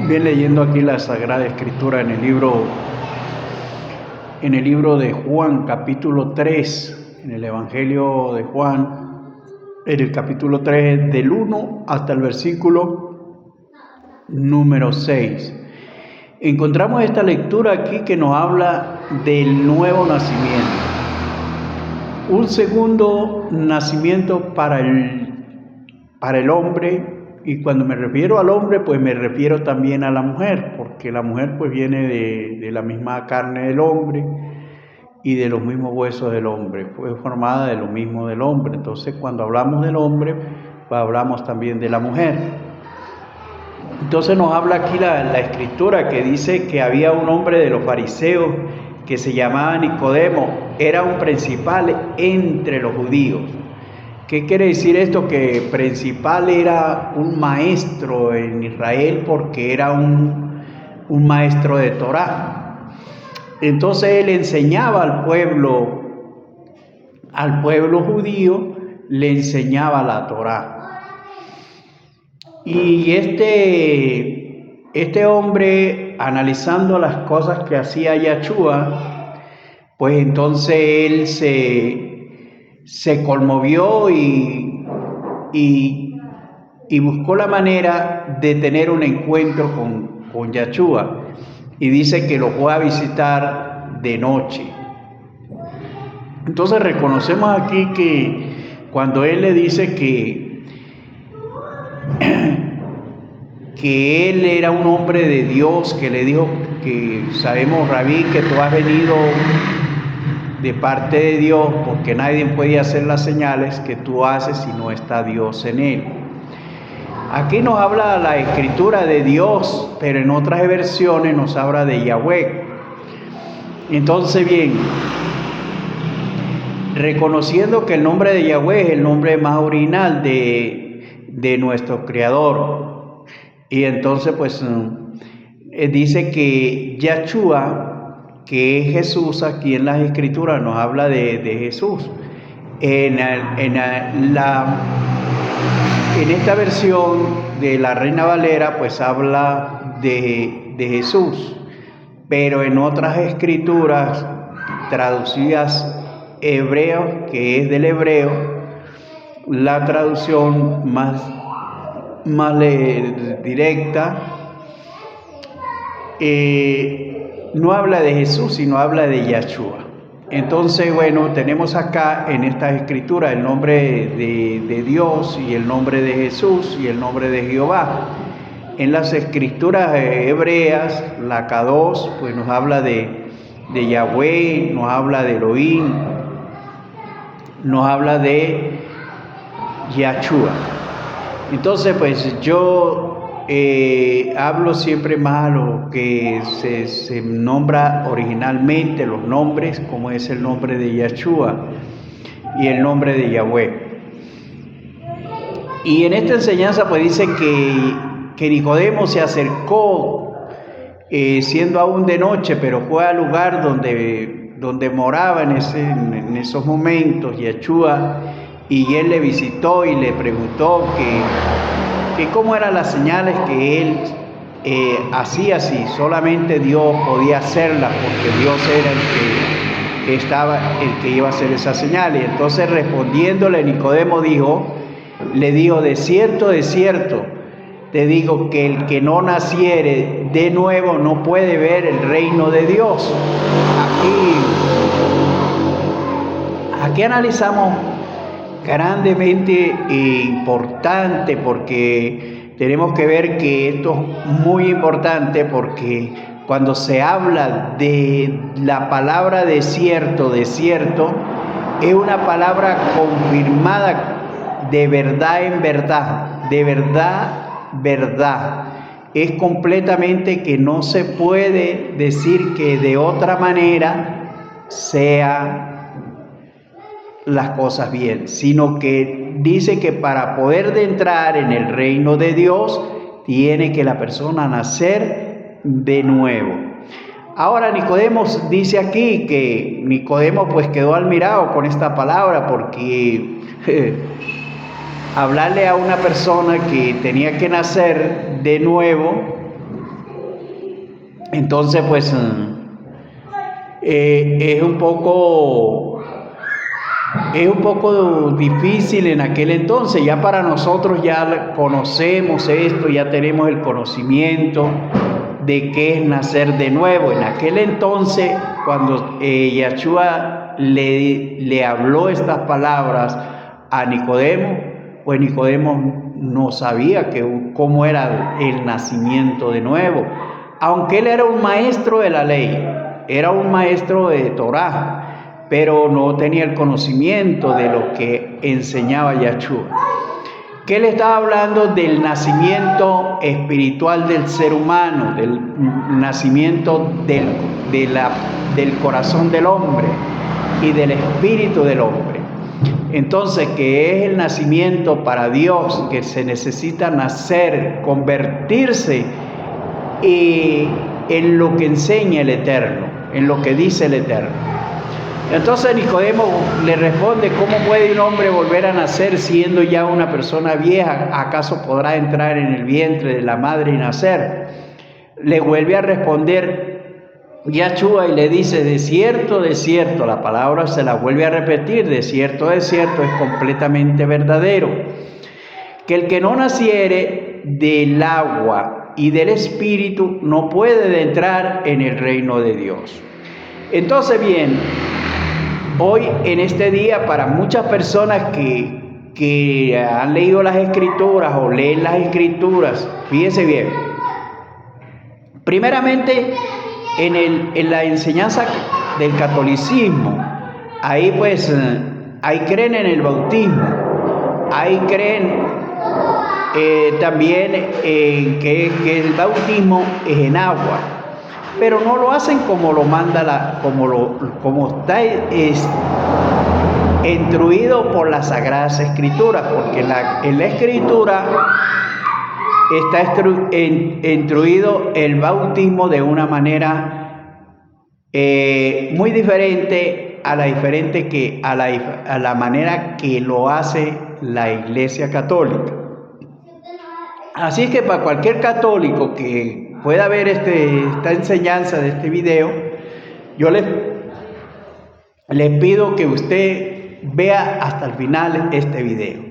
Bien, leyendo aquí la Sagrada Escritura en el libro de Juan, capítulo 3, en el Evangelio de Juan, en el capítulo 3, del 1 hasta el versículo número 6. Encontramos esta lectura aquí que nos habla del nuevo nacimiento. Un segundo nacimiento para el hombre. Y cuando me refiero al hombre, pues me refiero también a la mujer, porque la mujer pues viene de la misma carne del hombre y de los mismos huesos del hombre, fue formada de lo mismo del hombre. Entonces cuando hablamos del hombre, pues hablamos también de la mujer. Entonces nos habla aquí la Escritura que dice que había un hombre de los fariseos que se llamaba Nicodemo, era un principal entre los judíos. ¿Qué quiere decir esto? Que principal era un maestro en Israel porque era un maestro de Torá. Entonces él enseñaba al pueblo judío, le enseñaba la Torá. Y este hombre, analizando las cosas que hacía Yahshua, pues entonces él se conmovió y buscó la manera de tener un encuentro con Yahshua, y dice que lo fue a visitar de noche. Entonces reconocemos aquí que cuando él le dice que él era un hombre de Dios, que le dijo que sabemos, Rabí, que tú has venido de parte de Dios, porque nadie puede hacer las señales que tú haces si no está Dios en él. Aquí nos habla la Escritura de Dios, pero en otras versiones nos habla de Yahweh. Entonces, bien, reconociendo que el nombre de Yahweh es el nombre más original de nuestro Creador, y entonces pues dice que Yahshua, que es Jesús, aquí en las Escrituras nos habla de Jesús. En esta versión de la Reina Valera pues habla de Jesús, pero en otras escrituras traducidas hebreo, que es del hebreo, la traducción más directa, no habla de Jesús, sino habla de Yahshua. Entonces, bueno, tenemos acá en estas escrituras el nombre de Dios y el nombre de Jesús y el nombre de Jehová. En las escrituras hebreas, la Kadosh, pues nos habla de Yahweh, nos habla de Elohim, nos habla de Yahshua. Entonces, pues yo hablo siempre más a lo que se nombra originalmente, los nombres, como es el nombre de Yahshua y el nombre de Yahweh. Y en esta enseñanza pues dice que Nicodemo se acercó siendo aún de noche, pero fue al lugar donde moraba en esos momentos Yahshua, y él le visitó y le preguntó que cómo eran las señales que él hacía, si solamente Dios podía hacerlas, porque Dios era el que iba a hacer esas señales. Entonces, respondiéndole, Nicodemo le dijo, de cierto, te digo que el que no naciere de nuevo no puede ver el reino de Dios. Aquí analizamos grandemente importante, porque tenemos que ver que esto es muy importante, porque cuando se habla de la palabra desierto, es una palabra confirmada de verdad en verdad, de verdad. Es completamente que no se puede decir que de otra manera sea las cosas bien, sino que dice que para poder entrar en el reino de Dios tiene que la persona nacer de nuevo. Ahora Nicodemo dice aquí que Nicodemo pues quedó admirado con esta palabra, porque hablarle a una persona que tenía que nacer de nuevo Entonces, pues, es un poco difícil en aquel entonces. Ya para nosotros ya conocemos esto, ya tenemos el conocimiento de qué es nacer de nuevo. En aquel entonces, cuando Yahshua le habló estas palabras a Nicodemo, pues Nicodemo no sabía cómo era el nacimiento de nuevo. Aunque él era un maestro de la ley, era un maestro de Torá, pero no tenía el conocimiento de lo que enseñaba Yahshua. Que él estaba hablando del nacimiento espiritual del ser humano, del nacimiento del corazón del hombre y del espíritu del hombre. Entonces, que es el nacimiento para Dios, que se necesita nacer, convertirse en lo que enseña el Eterno, en lo que dice el Eterno. Entonces Nicodemo le responde: ¿cómo puede un hombre volver a nacer siendo ya una persona vieja? ¿Acaso podrá entrar en el vientre de la madre y nacer? Le vuelve a responder Yahshua y le dice: de cierto, la palabra se la vuelve a repetir, de cierto, es completamente verdadero, que el que no naciere del agua y del espíritu no puede entrar en el reino de Dios. Entonces, bien, hoy en este día, para muchas personas que han leído las escrituras o leen las escrituras, fíjese bien, primeramente en la enseñanza del catolicismo, ahí pues, ahí creen en el bautismo, ahí creen también en que el bautismo es en agua, pero no lo hacen como lo manda como está instruido por las Sagradas Escrituras, porque en la Escritura está instruido el bautismo de una manera muy diferente a la manera que lo hace la Iglesia Católica. Así es que para cualquier católico que pueda ver esta enseñanza de este video, yo les pido que usted vea hasta el final este video.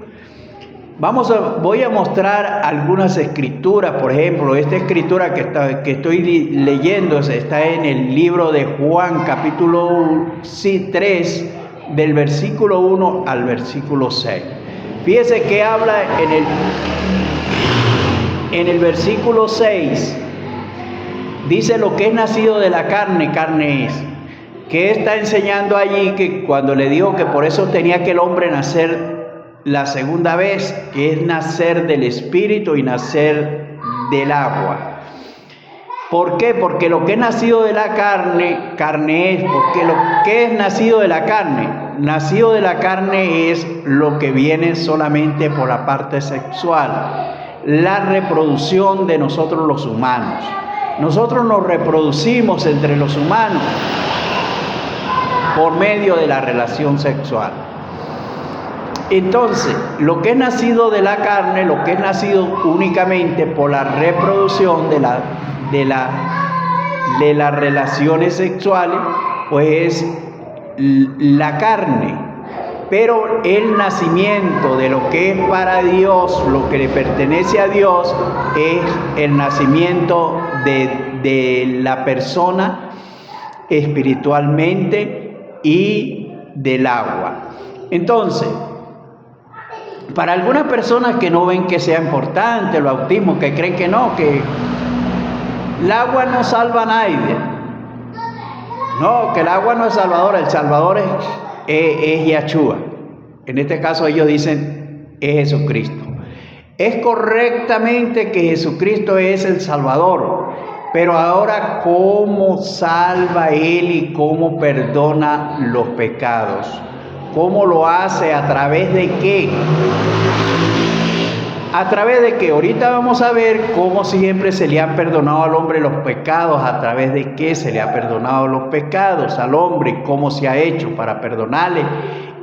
Voy a mostrar algunas escrituras. Por ejemplo, esta escritura que estoy leyendo está en el libro de Juan, capítulo 3, del versículo 1 al versículo 6. Fíjese que habla en el versículo 6, dice: lo que es nacido de la carne, carne es. ¿Qué está enseñando allí? Que cuando le dijo que por eso tenía que el hombre nacer la segunda vez, que es nacer del espíritu y nacer del agua. ¿Por qué? Porque lo que es nacido de la carne, carne es. Porque lo que es nacido de la carne es lo que viene solamente por la parte sexual, la reproducción de nosotros los humanos. Nosotros nos reproducimos entre los humanos por medio de la relación sexual. Entonces, lo que es nacido de la carne, lo que es nacido únicamente por la reproducción de las relaciones sexuales, pues es la carne. Pero el nacimiento de lo que es para Dios, lo que le pertenece a Dios, es el nacimiento de la persona espiritualmente y del agua. Entonces, para algunas personas que no ven que sea importante el bautismo, que creen que no, que el agua no salva a nadie. No, que el agua no es salvadora, el salvador es Yahshua. En este caso ellos dicen es Jesucristo. Es correctamente que Jesucristo es el Salvador, pero ahora ¿cómo salva Él y cómo perdona los pecados? ¿Cómo lo hace? ¿A través de qué? ¿A través de qué? Ahorita vamos a ver cómo siempre se le han perdonado al hombre los pecados, a través de qué se le ha perdonado los pecados al hombre y cómo se ha hecho para perdonarle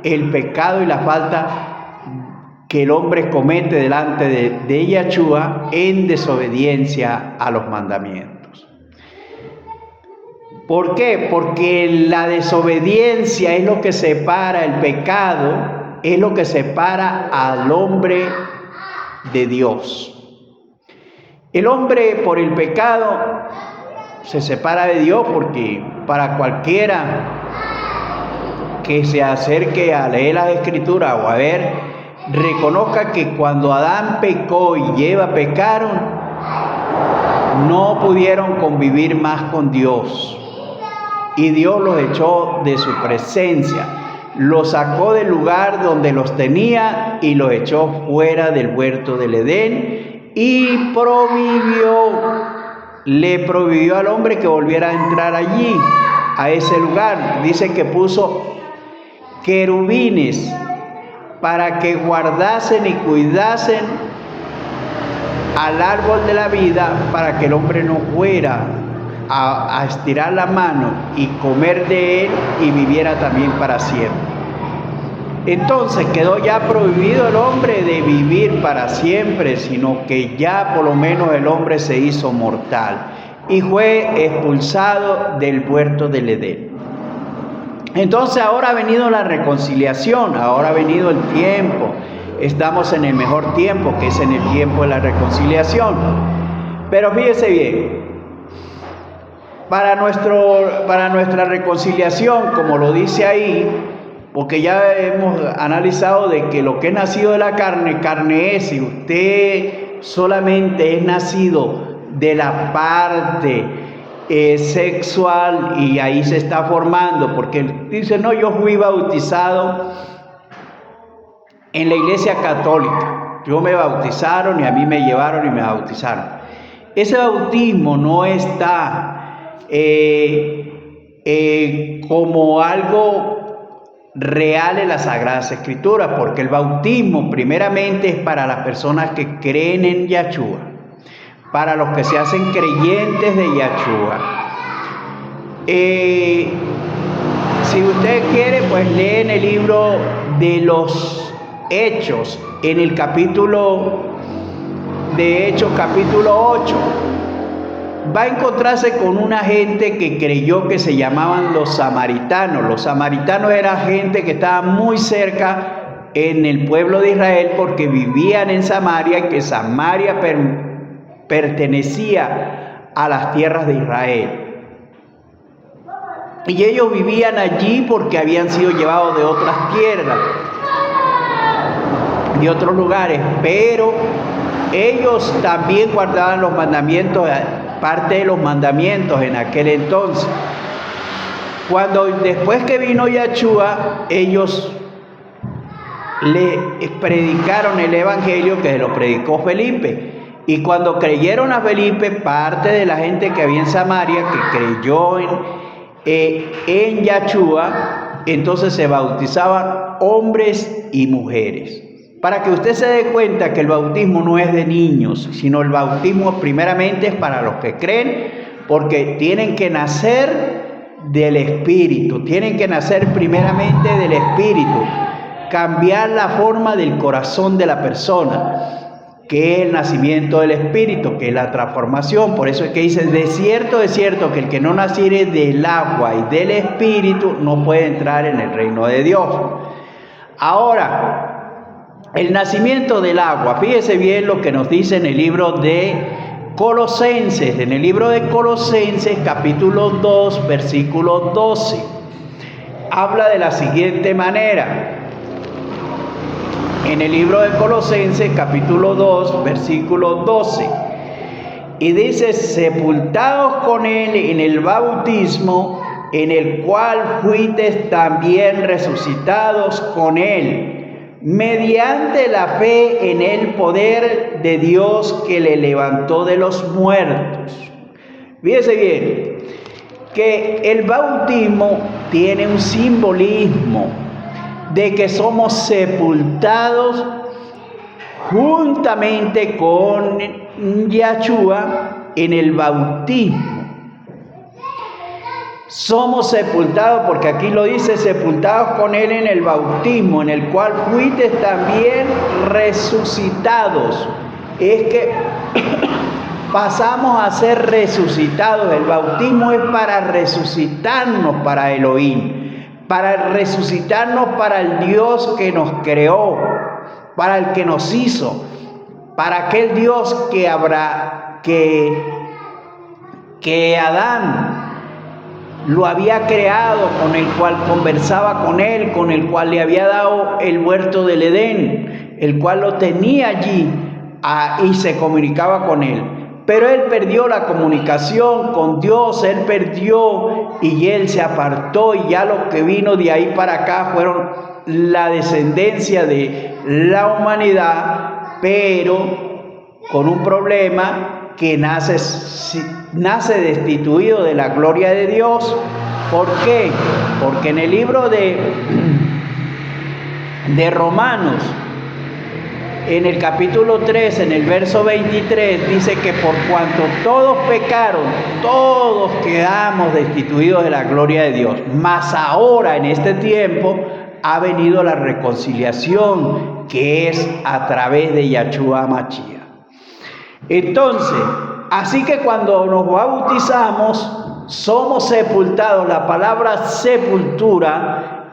el pecado y la falta que el hombre comete delante de Yahshua en desobediencia a los mandamientos. ¿Por qué? Porque la desobediencia es lo que separa el pecado, es lo que separa al hombre de Dios. El hombre por el pecado se separa de Dios, porque para cualquiera que se acerque a leer las Escrituras o a ver, reconozca que cuando Adán pecó y Eva pecaron, no pudieron convivir más con Dios. Y Dios los echó de su presencia, los sacó del lugar donde los tenía y los echó fuera del huerto del Edén y le prohibió al hombre que volviera a entrar allí, a ese lugar. Dice que puso querubines para que guardasen y cuidasen al árbol de la vida, para que el hombre no fuera a estirar la mano y comer de él y viviera también para siempre. Entonces quedó ya prohibido el hombre de vivir para siempre, sino que ya por lo menos el hombre se hizo mortal y fue expulsado del huerto del Edén. Entonces ahora ha venido la reconciliación, ahora ha venido el tiempo, estamos en el mejor tiempo, que es en el tiempo de la reconciliación. Pero fíjese bien, para nuestra reconciliación, como lo dice ahí, porque ya hemos analizado de que lo que es nacido de la carne, carne es. Si usted solamente es nacido de la parte sexual y ahí se está formando, porque dice, no, yo fui bautizado en la iglesia católica, yo me bautizaron y a mí me llevaron y me bautizaron. Ese bautismo no está como algo real en las Sagradas Escrituras, porque el bautismo primeramente es para las personas que creen en Yahshua, para los que se hacen creyentes de Yahshua. Si usted quiere, pues lee en el libro de los Hechos, en el capítulo de Hechos, capítulo 8, va a encontrarse con una gente que creyó, que se llamaban los samaritanos. Los samaritanos eran gente que estaba muy cerca en el pueblo de Israel, porque vivían en Samaria, y que Samaria pertenecía a las tierras de Israel. Y ellos vivían allí porque habían sido llevados de otras tierras, de otros lugares, pero ellos también guardaban los mandamientos, parte de los mandamientos en aquel entonces. Cuando después que vino Yahshua, ellos le predicaron el evangelio, que se lo predicó Felipe. Y cuando creyeron a Felipe, parte de la gente que había en Samaria, que creyó en Yahshua, entonces se bautizaban hombres y mujeres. Para que usted se dé cuenta que el bautismo no es de niños, sino el bautismo primeramente es para los que creen, porque tienen que nacer del Espíritu, tienen que nacer primeramente del Espíritu, cambiar la forma del corazón de la persona, que es el nacimiento del Espíritu, que es la transformación. Por eso es que dice, de cierto que el que no naciere del agua y del Espíritu no puede entrar en el reino de Dios. Ahora, el nacimiento del agua, fíjese bien lo que nos dice en el libro de Colosenses. En el libro de Colosenses, capítulo 2, versículo 12, habla de la siguiente manera. En el libro de Colosenses, capítulo 2, versículo 12, y dice, sepultados con él en el bautismo, en el cual fuisteis también resucitados con él, mediante la fe en el poder de Dios que le levantó de los muertos. Fíjese bien que el bautismo tiene un simbolismo de que somos sepultados juntamente con Yahshua en el bautismo. Somos sepultados, porque aquí lo dice, sepultados con él en el bautismo, en el cual fuisteis también resucitados. Es que pasamos a ser resucitados. El bautismo es para resucitarnos para Elohim, para resucitarnos para el Dios que nos creó, para el que nos hizo, para aquel Dios que Adán lo había creado, con el cual conversaba con él, con el cual le había dado el huerto del Edén, el cual lo tenía allí y se comunicaba con él. Pero él perdió la comunicación con Dios, él perdió y él se apartó, y ya lo que vino de ahí para acá fueron la descendencia de la humanidad, pero con un problema que nace destituido de la gloria de Dios. ¿Por qué? Porque en el libro de Romanos, en el capítulo 3, en el verso 23, dice que por cuanto todos pecaron, todos quedamos destituidos de la gloria de Dios. Mas ahora, en este tiempo, ha venido la reconciliación, que es a través de Yahshua Mashiach. Entonces, así que cuando nos bautizamos, somos sepultados. La palabra sepultura,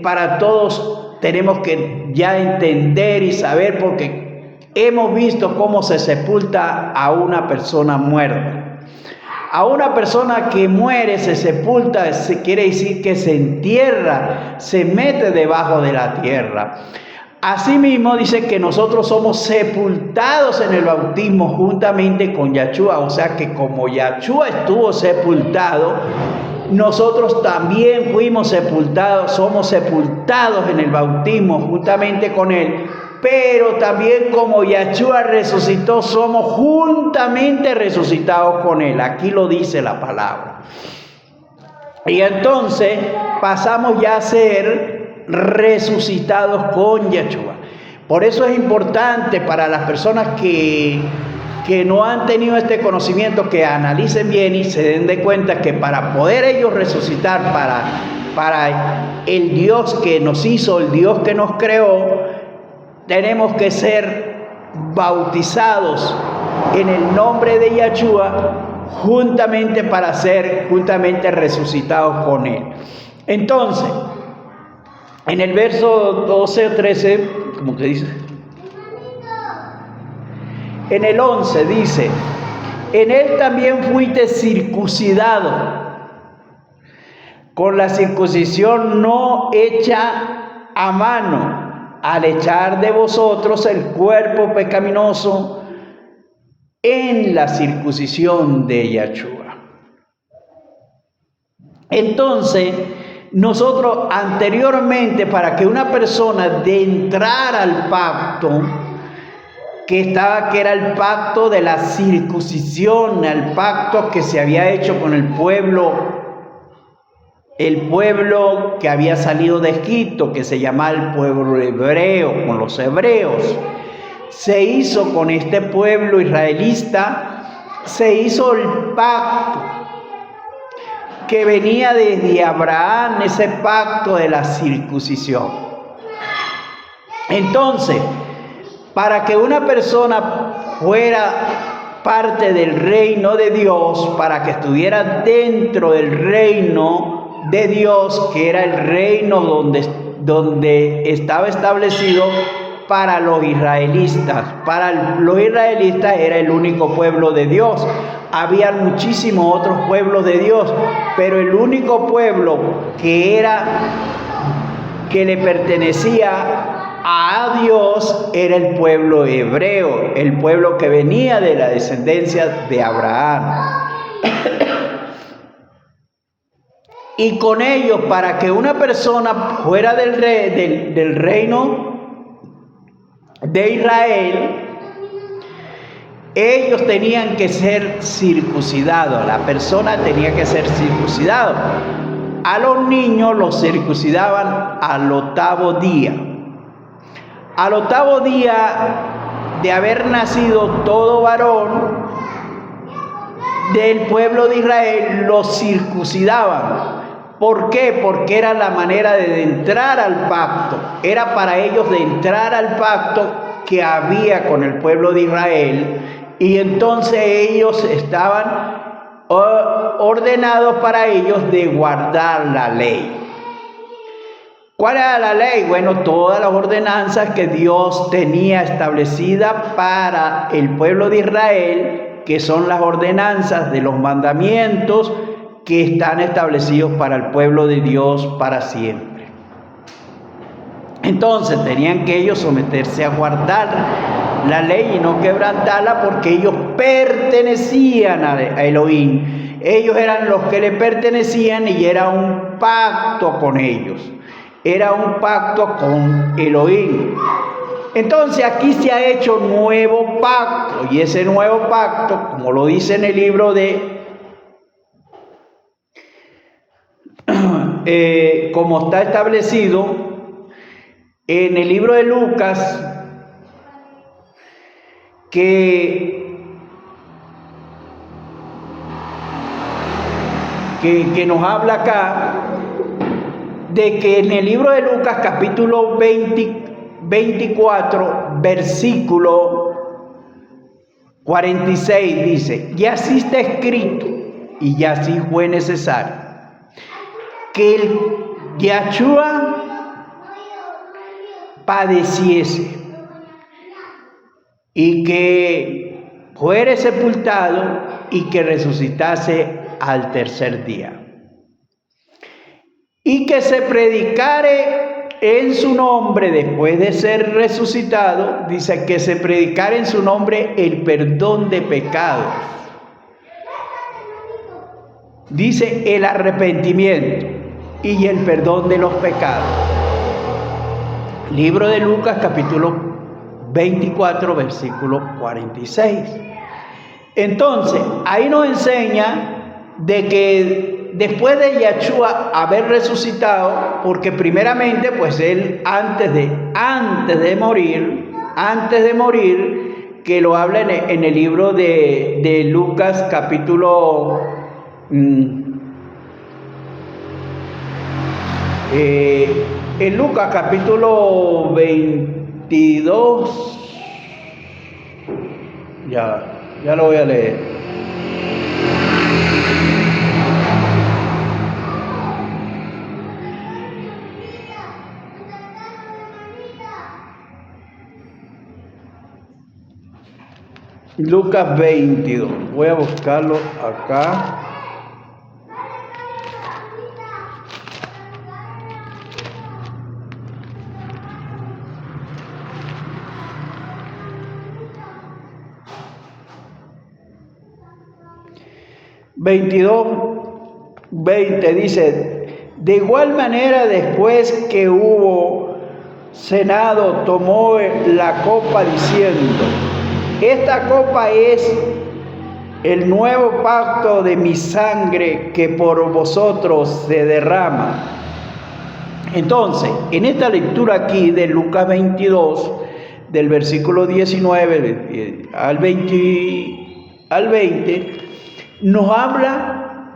para todos tenemos que ya entender y saber, porque hemos visto cómo se sepulta a una persona muerta. A una persona que muere se sepulta, quiere decir que se entierra, se mete debajo de la tierra. Asimismo dice que nosotros somos sepultados en el bautismo juntamente con Yahshua, o sea que como Yahshua estuvo sepultado, nosotros también fuimos sepultados, somos sepultados en el bautismo juntamente con él, pero también como Yahshua resucitó, somos juntamente resucitados con él. Aquí lo dice la palabra. Y entonces pasamos ya a ser resucitados con Yahshua. Por eso es importante para las personas que no han tenido este conocimiento, que analicen bien y se den de cuenta que para poder ellos resucitar para el Dios que nos hizo, el Dios que nos creó, tenemos que ser bautizados en el nombre de Yahshua juntamente para ser juntamente resucitados con él. Entonces, en el verso 12 o 13, como que dice, en el 11 dice: en él también fuiste circuncidado con la circuncisión no hecha a mano, al echar de vosotros el cuerpo pecaminoso en la circuncisión de Yahshua. Entonces, nosotros anteriormente, para que una persona de entrar al pacto, que era el pacto de la circuncisión, el pacto que se había hecho con el pueblo que había salido de Egipto, que se llamaba el pueblo hebreo, con los hebreos, se hizo con este pueblo israelita, se hizo el pacto que venía desde Abraham, ese pacto de la circuncisión. Entonces, para que una persona fuera parte del reino de Dios, para que estuviera dentro del reino de Dios, que era el reino donde estaba establecido para los israelitas. Para los israelitas era el único pueblo de Dios. Había muchísimos otros pueblos de Dios, pero el único pueblo que le pertenecía a Dios era el pueblo hebreo, el pueblo que venía de la descendencia de Abraham. Y con ellos, para que una persona fuera del reino de Israel, ellos tenían que ser circuncidados. La persona tenía que ser circuncidado. A los niños los circuncidaban al 8º día. Al 8º día de haber nacido todo varón del pueblo de Israel, los circuncidaban. ¿Por qué? Porque era la manera de entrar al pacto. Era para ellos de entrar al pacto que había con el pueblo de Israel, Y entonces ellos estaban ordenados para ellos de guardar la ley. ¿Cuál era la ley? Bueno, todas las ordenanzas que Dios tenía establecidas para el pueblo de Israel, que son las ordenanzas de los mandamientos que están establecidos para el pueblo de Dios para siempre. Entonces tenían que ellos someterse a guardar la ley y no quebrantarla, porque ellos pertenecían a Elohim. Ellos eran los que le pertenecían y era un pacto con ellos. Era un pacto con Elohim. Entonces aquí se ha hecho nuevo pacto, y ese nuevo pacto, como lo dice en el libro como está establecido en el libro de Lucas, que nos habla acá, de que en el libro de Lucas capítulo 24, versículo 46 dice: y así está escrito, y así fue necesario, que el Yahshua padeciese y que fuere sepultado y que resucitase al tercer día, y que se predicare en su nombre después de ser resucitado. Dice que se predicare en su nombre el perdón de pecados, dice el arrepentimiento y el perdón de los pecados. Libro de Lucas capítulo 24 versículo 46. Entonces ahí nos enseña de que después de Yahshua haber resucitado, porque primeramente pues él antes de morir, que lo habla en el libro de Lucas capítulo en Lucas capítulo 22, ya lo voy a leer. Lucas 22, voy a buscarlo acá. (22, 20) dice: de igual manera, después que hubo cenado, tomó la copa diciendo: esta copa es el nuevo pacto de mi sangre que por vosotros se derrama. Entonces, en esta lectura aquí de Lucas 22, del versículo 19 al 20, nos habla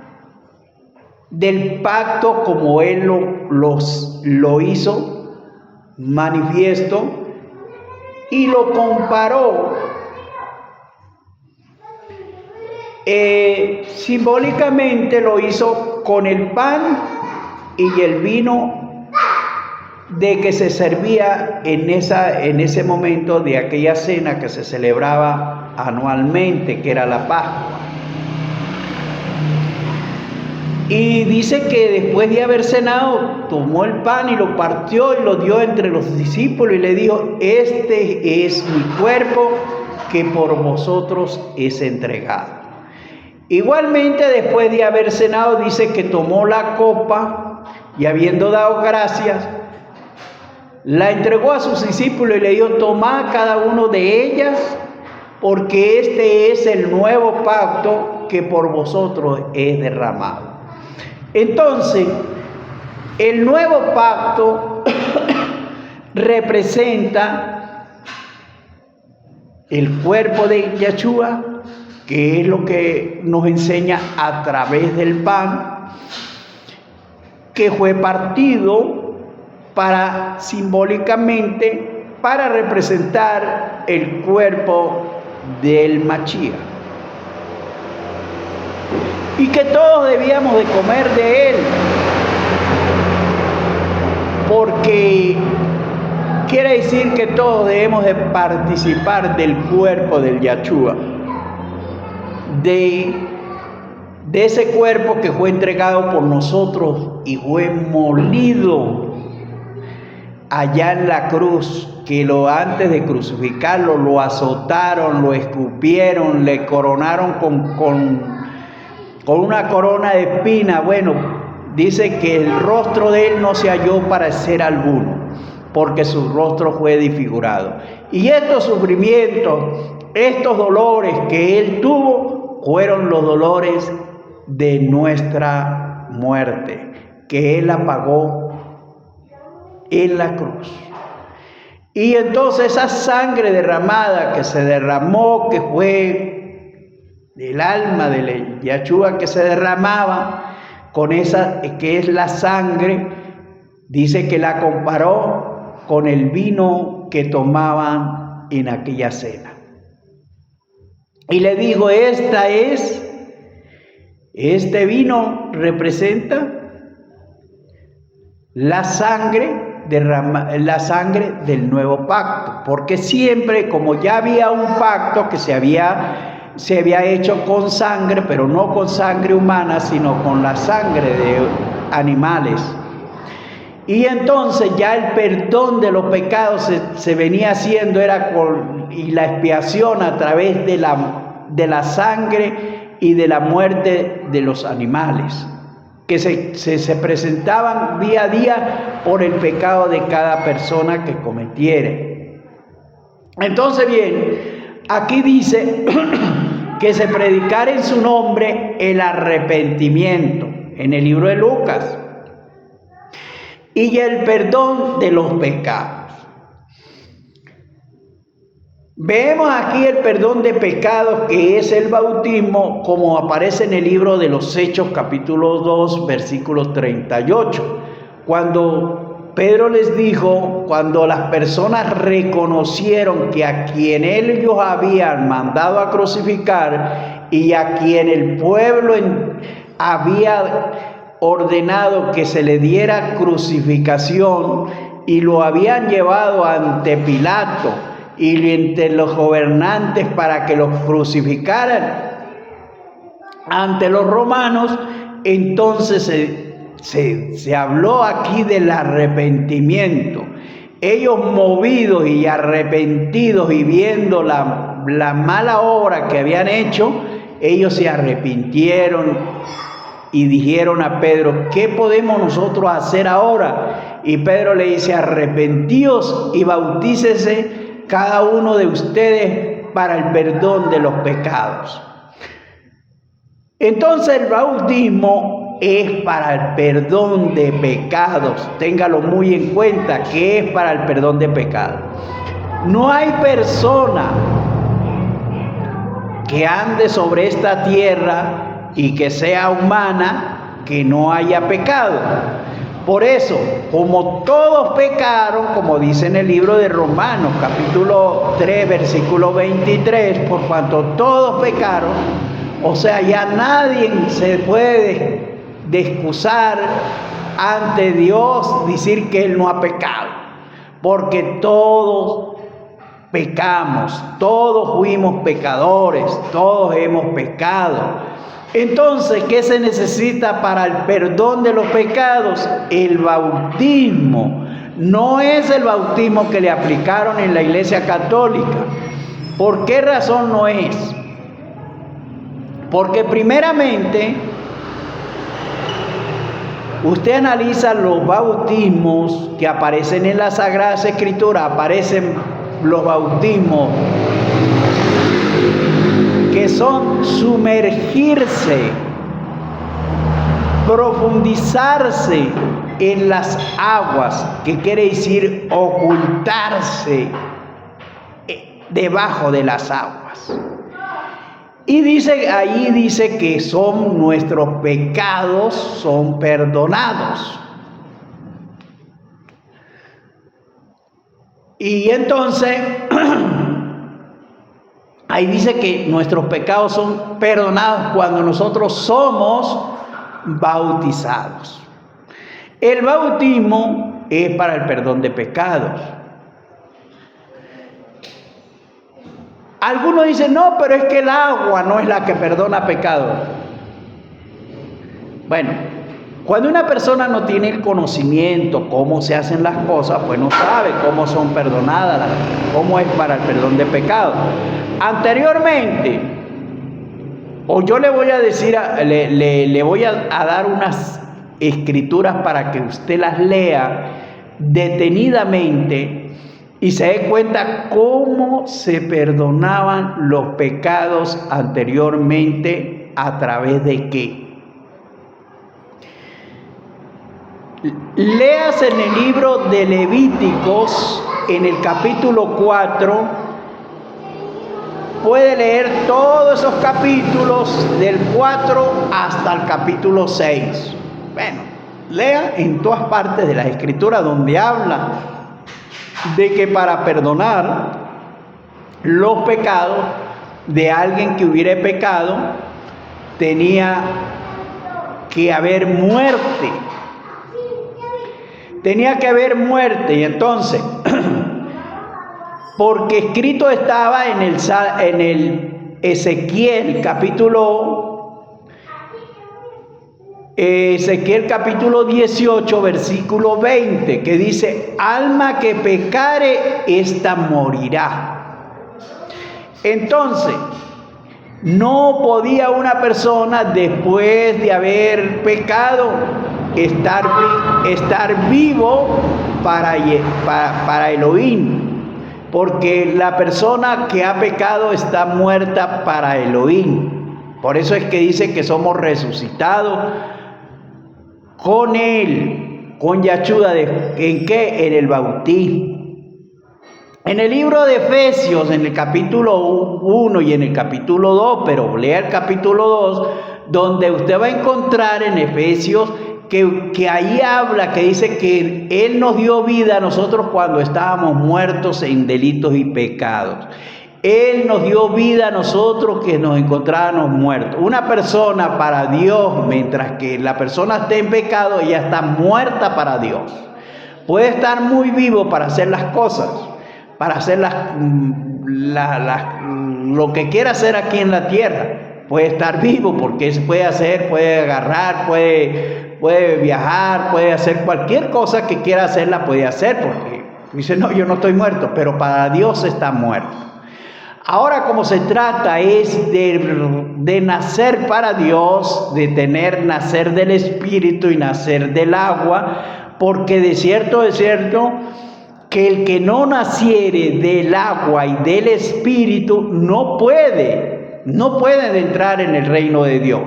del pacto como Él lo hizo manifiesto, y lo comparó simbólicamente, lo hizo con el pan y el vino de que se servía en ese momento de aquella cena que se celebraba anualmente, que era la Pascua. Y dice que después de haber cenado, tomó el pan y lo partió y lo dio entre los discípulos y le dijo: este es mi cuerpo que por vosotros es entregado. Igualmente, después de haber cenado, dice que tomó la copa y, habiendo dado gracias, la entregó a sus discípulos y le dijo: tomad cada uno de ellas, porque este es el nuevo pacto que por vosotros es derramado. Entonces, el nuevo pacto representa el cuerpo de Yahshua, que es lo que nos enseña a través del pan, que fue partido simbólicamente para representar el cuerpo del Mashiach, y que todos debíamos de comer de él, porque quiere decir que todos debemos de participar del cuerpo del Yahshua, de ese cuerpo que fue entregado por nosotros y fue molido allá en la cruz, que antes de crucificarlo lo azotaron, lo escupieron, le coronaron con una corona de espinas. Bueno, dice que el rostro de él no se halló para ser alguno, porque su rostro fue desfigurado. Y estos sufrimientos, estos dolores que él tuvo, fueron los dolores de nuestra muerte, que él la pagó en la cruz. Y entonces esa sangre derramada que se derramó, que fue del alma de Yahshua que se derramaba, con esa que es la sangre, dice que la comparó con el vino que tomaban en aquella cena. Y le dijo, este vino representa la sangre del nuevo pacto, porque siempre, como ya había un pacto que se había hecho con sangre, pero no con sangre humana, sino con la sangre de animales. Y entonces ya el perdón de los pecados se venía haciendo, y la expiación a través de la sangre y de la muerte de los animales, que se presentaban día a día por el pecado de cada persona que cometiera. Entonces bien, aquí dice que se predicara en su nombre el arrepentimiento, en el libro de Lucas, y el perdón de los pecados. Vemos aquí el perdón de pecados, que es el bautismo, como aparece en el libro de los Hechos, capítulo 2, versículo 38. Cuando Pedro les dijo, cuando las personas reconocieron que a quien ellos habían mandado a crucificar y a quien el pueblo había ordenado que se le diera crucificación, y lo habían llevado ante Pilato y entre los gobernantes para que los crucificaran ante los romanos, entonces se habló aquí del arrepentimiento. Ellos, movidos y arrepentidos y viendo la mala obra que habían hecho, ellos se arrepintieron y dijeron a Pedro, ¿qué podemos nosotros hacer ahora? Y Pedro le dice, arrepentíos y bautícese cada uno de ustedes para el perdón de los pecados. Entonces el bautismo es para el perdón de pecados. Téngalo muy en cuenta, que es para el perdón de pecados. No hay persona que ande sobre esta tierra y que sea humana que no haya pecado. Por eso, como todos pecaron, como dice en el libro de Romanos, capítulo 3, versículo 23, por cuanto todos pecaron, o sea, ya nadie se puede excusar ante Dios, decir que Él no ha pecado, porque todos pecamos, todos fuimos pecadores, todos hemos pecado. Entonces, ¿qué se necesita para el perdón de los pecados? El bautismo. No es el bautismo que le aplicaron en la Iglesia Católica. ¿Por qué razón no es? Porque primeramente, usted analiza los bautismos que aparecen en las Sagradas Escrituras, aparecen los bautismos que son sumergirse, profundizarse en las aguas, que quiere decir ocultarse debajo de las aguas. Y ahí dice que nuestros pecados son perdonados. Y entonces Ahí dice que nuestros pecados son perdonados cuando nosotros somos bautizados. El bautismo es para el perdón de pecados. Algunos dicen, no, pero es que el agua no es la que perdona pecados. Bueno, cuando una persona no tiene el conocimiento cómo se hacen las cosas, pues no sabe cómo son perdonadas, cómo es para el perdón de pecados. Anteriormente, o yo le voy a decir, le voy a dar unas escrituras para que usted las lea detenidamente y se dé cuenta cómo se perdonaban los pecados anteriormente, a través de qué. Leas en el libro de Levíticos, en el capítulo 4, puede leer todos esos capítulos del 4 hasta el capítulo 6. Bueno, lea en todas partes de las escrituras donde habla de que para perdonar los pecados de alguien que hubiera pecado, tenía que haber muerte. Tenía que haber muerte, y entonces, porque escrito estaba en el Ezequiel capítulo 18, versículo 20, que dice, alma que pecare, esta morirá. Entonces, no podía una persona, después de haber pecado, estar vivo para Elohim, porque la persona que ha pecado está muerta para Elohim. Por eso es que dice que somos resucitados con Él, con Yahshua. ¿En qué? En el bautismo. En el libro de Efesios, en el capítulo 1 y en el capítulo 2, pero lea el capítulo 2, donde usted va a encontrar en Efesios que ahí habla, que dice que Él nos dio vida a nosotros cuando estábamos muertos en delitos y pecados. Él nos dio vida a nosotros que nos encontrábamos muertos. Una persona para Dios, mientras que la persona esté en pecado, ella está muerta para Dios. Puede estar muy vivo para hacer las cosas, para hacer lo que quiera hacer aquí en la tierra. Puede estar vivo porque puede hacer, puede agarrar, puede viajar, puede hacer cualquier cosa que quiera hacer, la puede hacer, porque dice, no, yo no estoy muerto, pero para Dios está muerto. Ahora, como se trata es de nacer para Dios, de nacer del Espíritu y nacer del agua, porque de cierto que el que no naciere del agua y del Espíritu no puede entrar en el reino de Dios.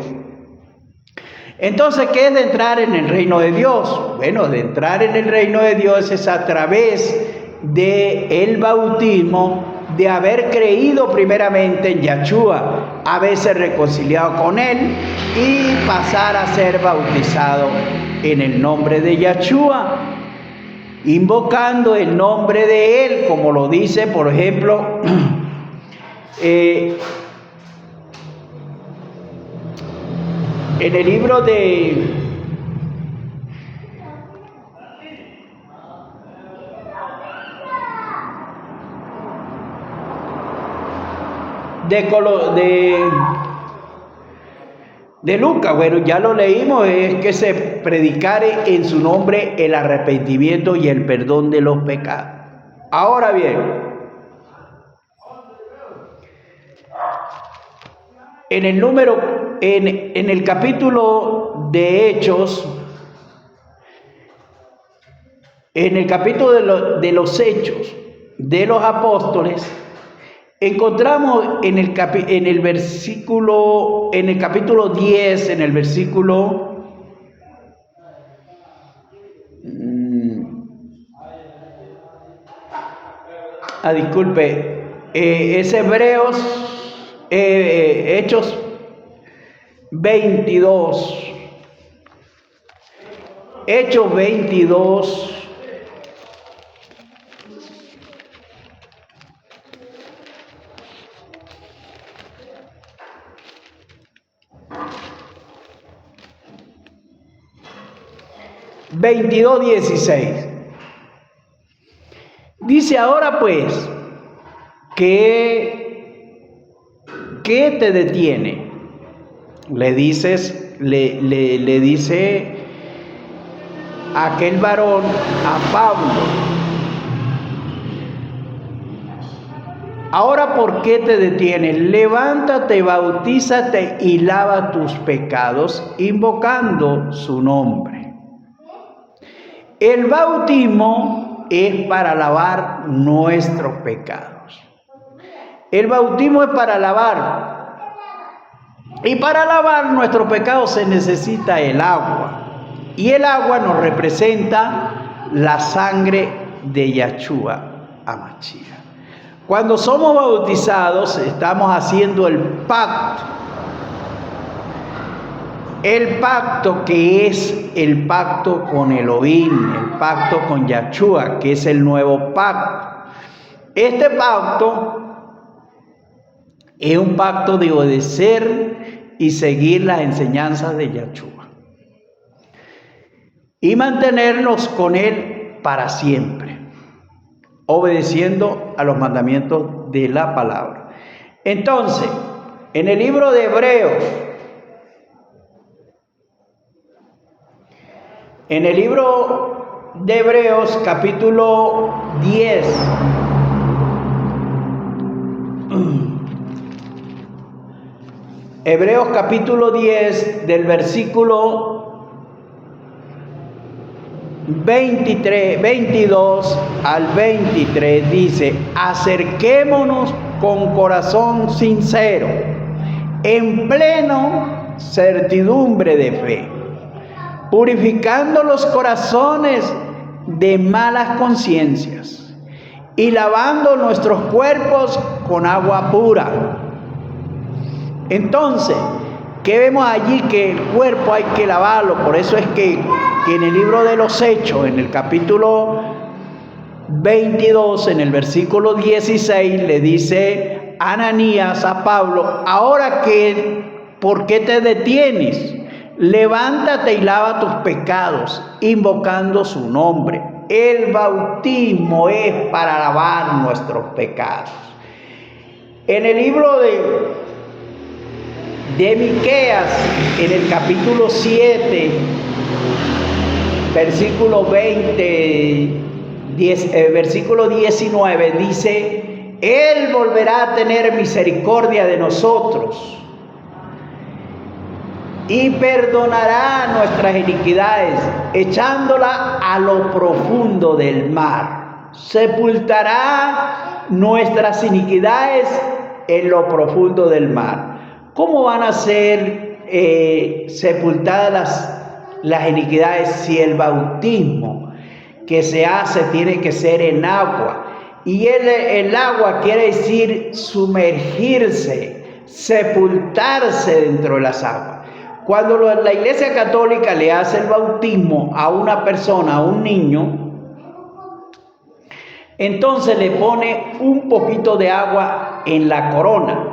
Entonces, ¿qué es de entrar en el reino de Dios? Bueno, de entrar en el reino de Dios es a través del bautismo, de haber creído primeramente en Yahshua, haberse reconciliado con Él y pasar a ser bautizado en el nombre de Yahshua, invocando el nombre de Él, como lo dice, por ejemplo, en el libro de Lucas, bueno, ya lo leímos, es que se predicare en su nombre el arrepentimiento y el perdón de los pecados. Ahora bien, en el capítulo de Hechos, en el capítulo de los Hechos de los Apóstoles, encontramos en el capítulo 10, en el versículo es Hechos 22. Hechos 22. 22:16. Dice: ahora pues, ¿qué te detiene? Le dice aquel varón a Pablo: ahora, ¿por qué te detienes? Levántate, bautízate y lava tus pecados, invocando su nombre. El bautismo es para lavar nuestros pecados. El bautismo es para lavar. Y para lavar nuestros pecados se necesita el agua. Y el agua nos representa la sangre de Yahshua HaMashiach. Cuando somos bautizados, estamos haciendo el pacto. El pacto que es el pacto con Elohim, el pacto con Yahshua, que es el nuevo pacto. Este pacto es un pacto de obedecer y seguir las enseñanzas de Yahshua y mantenernos con Él para siempre, obedeciendo a los mandamientos de la palabra. Entonces, en el libro de Hebreos, capítulo 10, Hebreos capítulo 10, del versículo 22 al 23, dice: acerquémonos con corazón sincero, en pleno certidumbre de fe, purificando los corazones de malas conciencias y lavando nuestros cuerpos con agua pura. Entonces, ¿qué vemos allí? Que el cuerpo hay que lavarlo. Por eso es que en el libro de los Hechos, en el capítulo 22, en el versículo 16, le dice Ananías a Pablo: ahora ¿por qué te detienes? Levántate y lava tus pecados, invocando su nombre. El bautismo es para lavar nuestros pecados. En el libro de Miqueas, en el capítulo 7, versículo 19, dice: Él volverá a tener misericordia de nosotros y perdonará nuestras iniquidades, echándola a lo profundo del mar. Sepultará nuestras iniquidades en lo profundo del mar. ¿Cómo van a ser sepultadas las iniquidades si el bautismo que se hace tiene que ser en agua? Y el agua quiere decir sumergirse, sepultarse dentro de las aguas. Cuando la Iglesia Católica le hace el bautismo a una persona, a un niño, entonces le pone un poquito de agua en la corona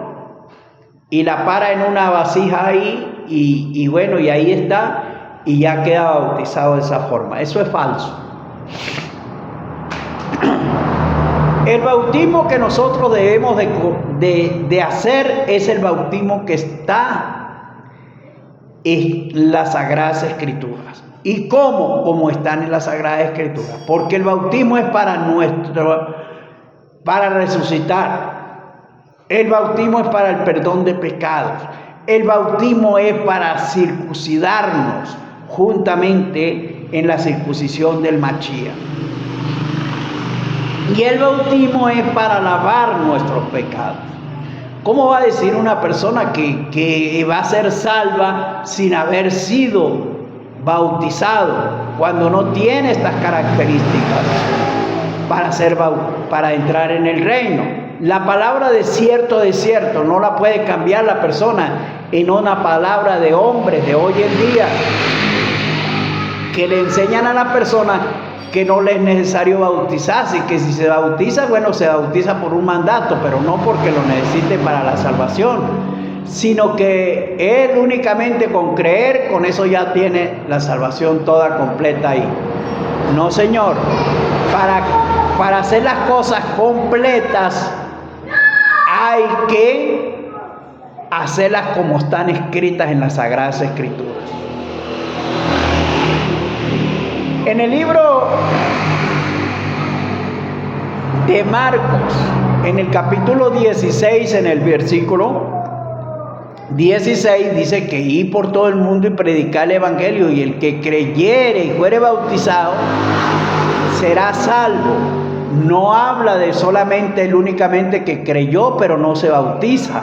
y la para en una vasija ahí y bueno, y ahí está, y ya queda bautizado de esa forma. Eso es falso. El bautismo que nosotros debemos de hacer es el bautismo que está en las Sagradas Escrituras. ¿Y cómo? Como están en las Sagradas Escrituras. Porque el bautismo es para resucitar. El bautismo es para el perdón de pecados. El bautismo es para circuncidarnos juntamente en la circuncisión del Mashiach. Y el bautismo es para lavar nuestros pecados. ¿Cómo va a decir una persona que va a ser salva sin haber sido bautizado cuando no tiene estas características para entrar en el reino? La palabra desierto no la puede cambiar la persona en una palabra de hombres de hoy en día que le enseñan a la persona que no le es necesario bautizarse, y que si se bautiza, bueno, se bautiza por un mandato, pero no porque lo necesite para la salvación, sino que Él únicamente con creer, con eso ya tiene la salvación toda completa ahí. No, Señor, para hacer las cosas completas hay que hacerlas como están escritas en las Sagradas Escrituras. En el libro de Marcos, en el capítulo 16, en el versículo 16, dice que ir por todo el mundo y predicar el evangelio, y el que creyere y fuere bautizado será salvo. No habla de solamente el únicamente que creyó pero no se bautiza.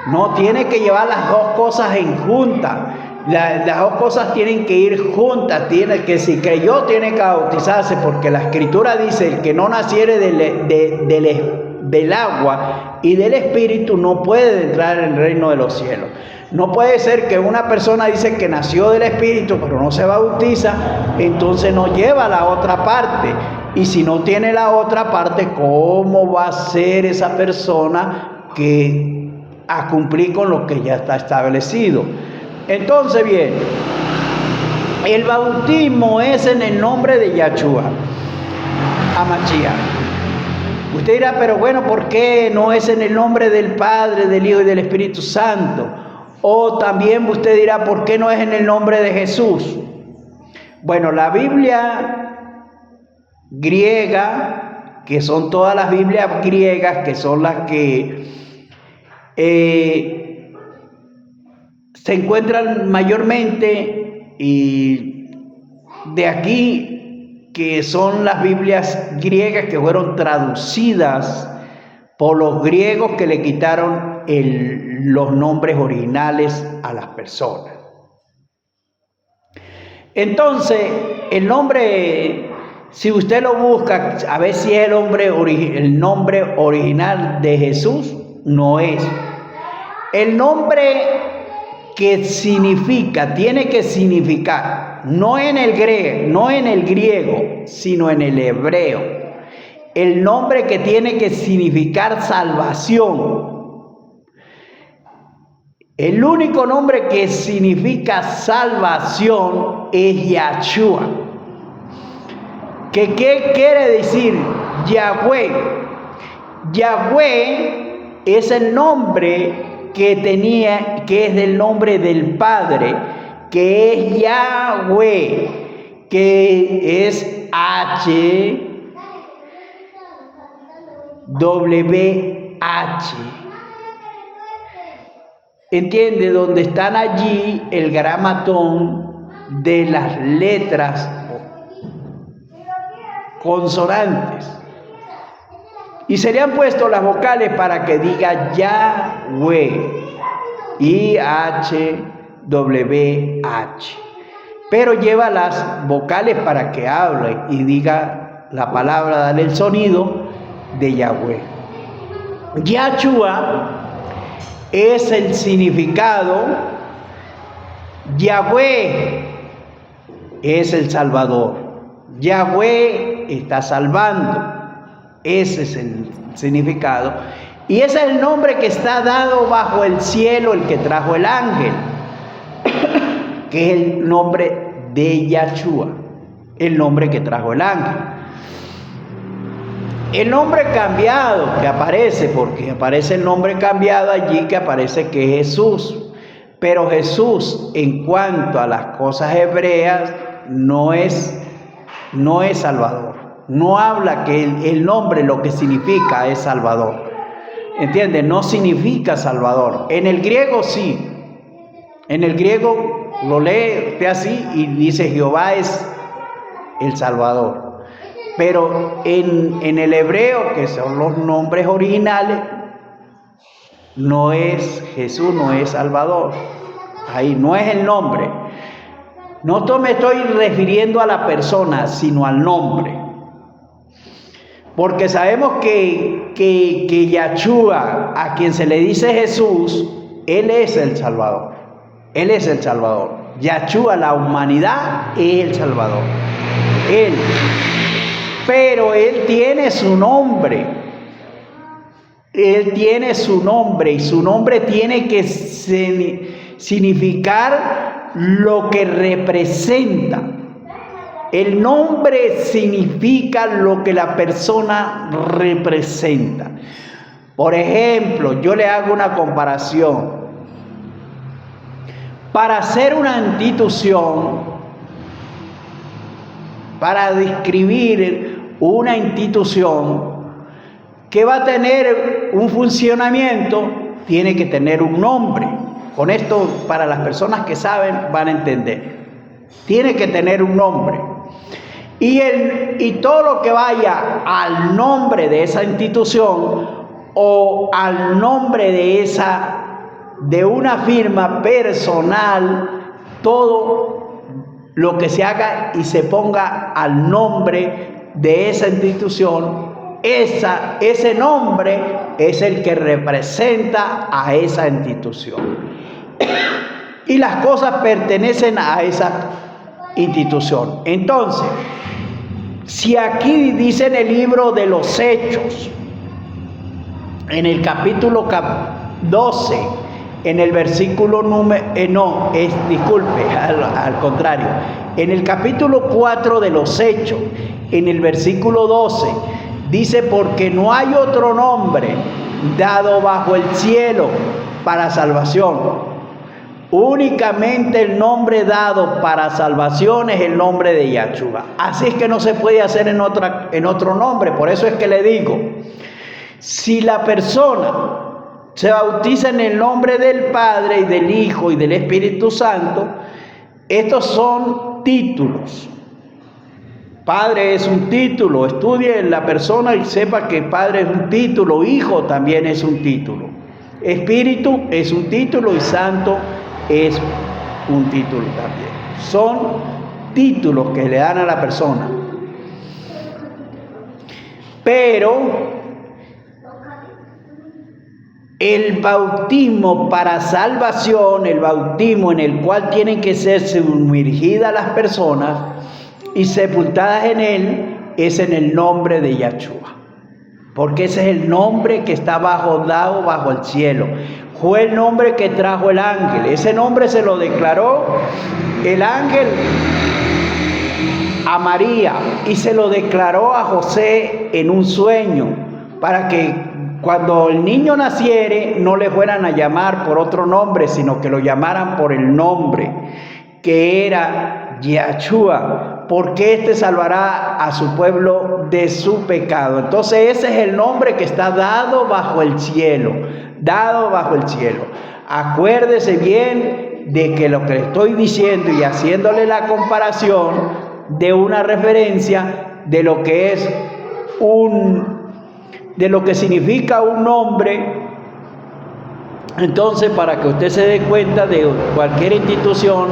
No, tiene que llevar las dos cosas en junta. Las dos cosas tienen que ir juntas. Tiene que, si creyó, tiene que bautizarse, porque la Escritura dice: el que no naciere del agua y del Espíritu no puede entrar en el reino de los cielos. No puede ser que una persona dice que nació del Espíritu pero no se bautiza, entonces no lleva la otra parte. Y si no tiene la otra parte, ¿cómo va a ser esa persona que a cumplir con lo que ya está establecido? Entonces, bien, el bautismo es en el nombre de Yahshua HaMashiach. Usted dirá, pero bueno, ¿por qué no es en el nombre del Padre, del Hijo y del Espíritu Santo? O también usted dirá, ¿por qué no es en el nombre de Jesús? Bueno, la Biblia griega, que son todas las Biblias griegas, que son las que se encuentran mayormente, y de aquí, que son las Biblias griegas que fueron traducidas por los griegos, que le quitaron los nombres originales a las personas. Entonces, el nombre, si usted lo busca, a ver si es el nombre original de Jesús, no es. El nombre que significa, tiene que significar, no en el griego, sino en el hebreo. El nombre que tiene que significar salvación. El único nombre que significa salvación es Yahshua. ¿Qué quiere decir Yahweh? Yahweh es el nombre que es del nombre del Padre, que es Yahweh, que es HWH. ¿Entiende? Donde están allí el gramatón de las letras consonantes. Y serían puestos las vocales para que diga Yahweh, IHWH. Pero lleva las vocales para que hable y diga la palabra, dale el sonido de Yahweh. Yahshua es el significado. Yahweh es el Salvador. Yahweh está salvando. Ese es el significado. Y ese es el nombre que está dado bajo el cielo, el que trajo el ángel, que es el nombre de Yahshua, el nombre que trajo el ángel. El nombre cambiado que aparece, porque aparece el nombre cambiado allí, que aparece que es Jesús. Pero Jesús, en cuanto a las cosas hebreas, no es Salvador. No habla que el nombre lo que significa es Salvador. ¿Entiende? No significa Salvador. En el griego sí. En el griego lo lee usted así y dice Jehová es el Salvador. Pero en el hebreo, que son los nombres originales, no es Jesús, no es Salvador. Ahí no es el nombre. No me estoy refiriendo a la persona, sino al nombre. Porque sabemos que Yahshua, a quien se le dice Jesús, Él es el Salvador. Él es el Salvador. Yahshua, la humanidad, es el Salvador. Él. Pero Él tiene su nombre. Él tiene su nombre y su nombre tiene que significar lo que representa. El nombre significa lo que la persona representa. Por ejemplo, yo le hago una comparación. Para hacer una institución, para describir una institución que va a tener un funcionamiento, tiene que tener un nombre. Con esto, para las personas que saben, van a entender. Tiene que tener un nombre. Y todo lo que vaya al nombre de esa institución o al nombre de una firma personal, todo lo que se haga y se ponga al nombre de esa institución, ese nombre es el que representa a esa institución. Y las cosas pertenecen a esa institución. Entonces, si aquí dice en el libro de los Hechos, en el capítulo 12, en el versículo al contrario, en el capítulo 4 de los Hechos, en el versículo 12, dice: porque no hay otro nombre dado bajo el cielo para salvación. Únicamente el nombre dado para salvación es el nombre de Yahshua. Así es que no se puede hacer en otro nombre. Por eso es que le digo, si la persona se bautiza en el nombre del Padre y del Hijo y del Espíritu Santo, estos son títulos. Padre es un título. Estudie la persona y sepa que Padre es un título, Hijo también es un título, Espíritu es un título y Santo es un título también. Son títulos que le dan a la persona. Pero el bautismo para salvación, el bautismo en el cual tienen que ser sumergidas las personas y sepultadas en él, es en el nombre de Yahshua. Porque ese es el nombre que está dado bajo el cielo. Fue el nombre que trajo el ángel. Ese nombre se lo declaró el ángel a María y se lo declaró a José en un sueño, para que cuando el niño naciere no le fueran a llamar por otro nombre, sino que lo llamaran por el nombre que era Yahshua, porque éste salvará a su pueblo de su pecado. Entonces ese es el nombre que está dado bajo el cielo, dado bajo el cielo. Acuérdese bien de que lo que le estoy diciendo y haciéndole la comparación de una referencia de lo que es de lo que significa un nombre. Entonces, para que usted se dé cuenta de cualquier institución,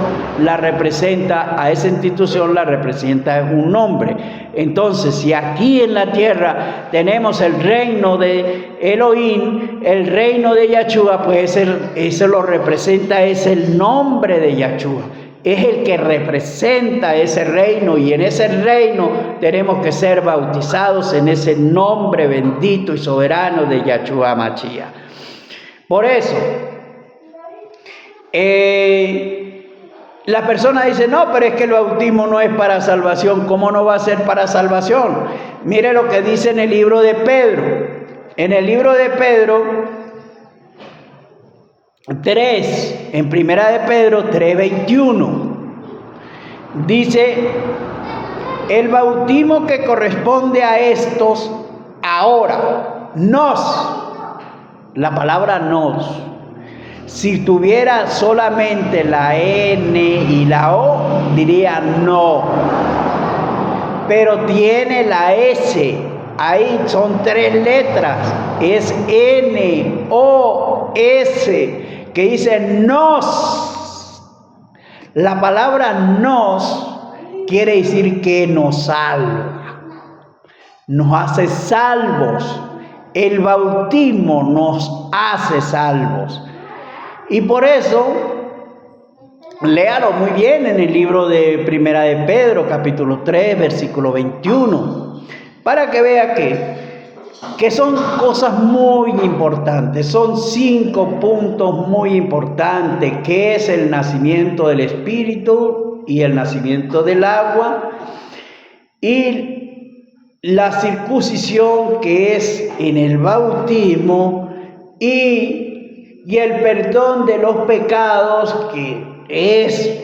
a esa institución la representa un nombre. Entonces, si aquí en la tierra tenemos el reino de Elohim, el reino de Yahshua, pues ese lo representa, es el nombre de Yahshua. Es el que representa ese reino, y en ese reino tenemos que ser bautizados en ese nombre bendito y soberano de Yahshua Mashiach. Por eso, la persona dice: no, pero es que el bautismo no es para salvación. ¿Cómo no va a ser para salvación? Mire lo que dice en el libro de Pedro. En el libro de Pedro 3, en primera de Pedro 3:21, dice: el bautismo que corresponde a estos ahora, la palabra nos, si tuviera solamente la N y la O, diría no, pero tiene la S, ahí son 3 letras, es N, O, S, que dice nos. La palabra nos quiere decir que nos salva, nos hace salvos. El bautismo nos hace salvos. Y por eso, léalo muy bien en el libro de Primera de Pedro, capítulo 3, versículo 21, para que vea que que son cosas muy importantes. Son 5 puntos muy importantes, que es el nacimiento del Espíritu y el nacimiento del agua, y la circuncisión, que es en el bautismo, y el perdón de los pecados, que es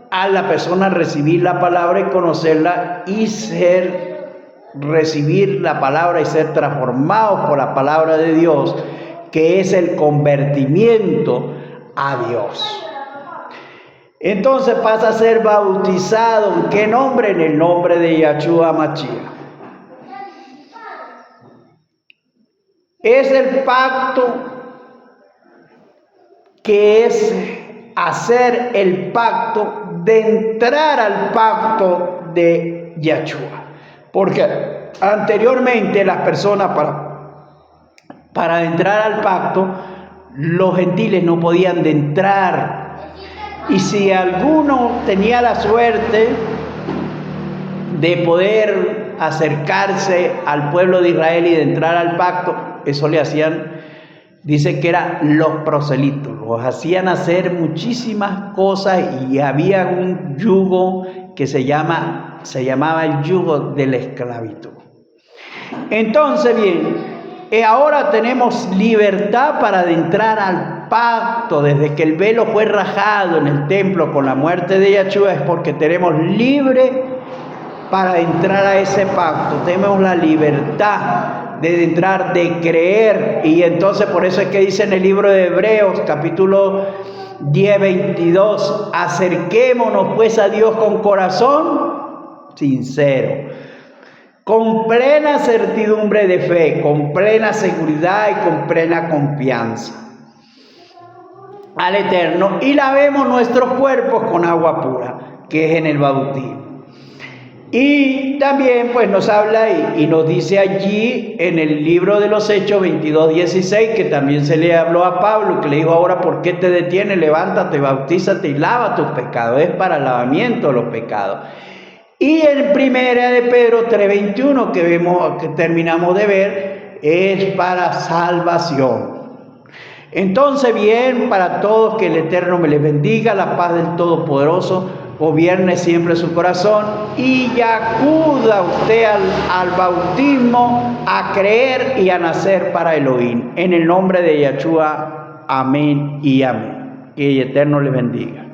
a la persona recibir la palabra y conocerla y recibir la palabra y ser transformados por la palabra de Dios, que es el convertimiento a Dios. Entonces pasa a ser bautizado. ¿En qué nombre? En el nombre de Yahshua Mashiach. Es el pacto, que es hacer el pacto, de entrar al pacto de Yahshua. Porque anteriormente las personas para entrar al pacto, los gentiles no podían entrar. Y si alguno tenía la suerte de poder acercarse al pueblo de Israel y de entrar al pacto, eso le hacían, dice que eran los proselitos, los hacían hacer muchísimas cosas, y había un yugo que se llamaba el yugo de la esclavitud. Entonces, bien, ahora tenemos libertad para adentrar al pacto. Desde que el velo fue rajado en el templo con la muerte de Yahshua, es porque tenemos libre para entrar a ese pacto. Tenemos la libertad de entrar, de creer. Y entonces por eso es que dice en el libro de Hebreos, capítulo 10, 22, acerquémonos pues a Dios con corazón sincero, con plena certidumbre de fe, con plena seguridad y con plena confianza al Eterno, y lavemos nuestros cuerpos con agua pura, que es en el bautismo. Y también pues nos habla y nos dice allí en el libro de los Hechos 22, 16, que también se le habló a Pablo, que le dijo: ahora, ¿por qué te detienes? Levántate, bautízate y lava tus pecados. Es para el lavamiento de los pecados. Y en primera de Pedro 3:21, que terminamos de ver, es para salvación. Entonces, bien, para todos, que el Eterno me les bendiga, la paz del Todopoderoso gobierne siempre su corazón, y acuda usted al bautismo, a creer y a nacer para Elohim. En el nombre de Yahshua, amén y amén. Que el Eterno les bendiga.